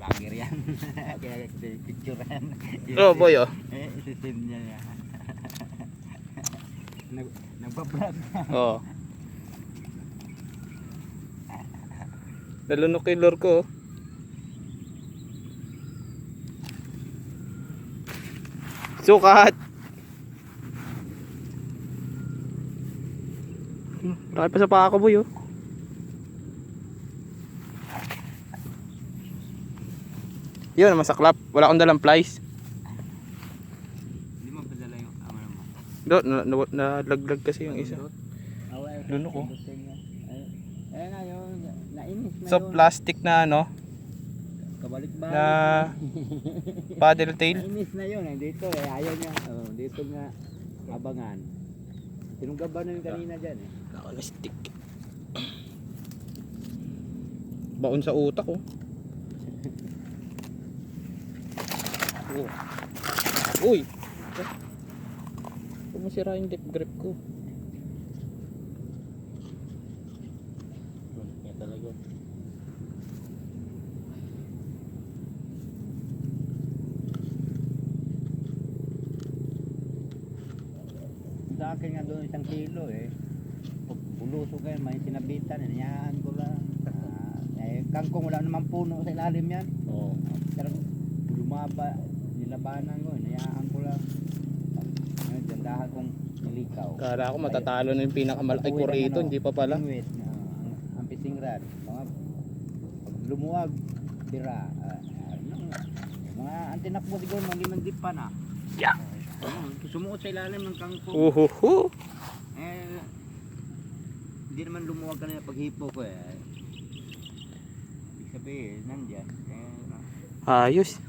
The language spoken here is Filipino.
vlogger yan. Kaya picture yan. Oh boy oh. Isisim niya yan. Nagpa-vlog. Oh. Nalunok yung lure ko. Sukat. Marami pa sa paa ko boy oh. Yun, masaklap. Wala akong dalang plies. Hindi mo padala yung ama mo. Nalaglag kasi yung isa. Lunok oh. Ayan na yun. Nainis na So yun. plastic na ano, Kabalik-balik. na paddle tail. Nainis na yun. Dito eh. Ayaw niya. Oh, dito nga abangan. Tinunggab ba na yung kanina dyan eh. Ako na stick. Baon sa utak oh. Uy! Huwag mo sira yung deep grip ko. Yan talaga. Sa akin nga doon 1 kilo eh. Pag buluso kayo, may sinabitan. Inayaan ko lang. Kangkong wala naman puno sa ilalim yan. Oo. Pero lumaba, nilabanan ko. Inayaan ko lang. Gandahan kong nilikaw. Kala ko matatalo na yung pinakamalaki ko rito, hindi pa pala. Ang fishing rod. Pag lumuwag, tira. Mga antinakbo siguro, mga 5 dip pa na. Yeah. Sumuot sa ilalim ng kangkong. Uhuhu. Hindi naman lumuwag kanina paghipo ko eh. Ibig sabihin, nandyan. Ayos.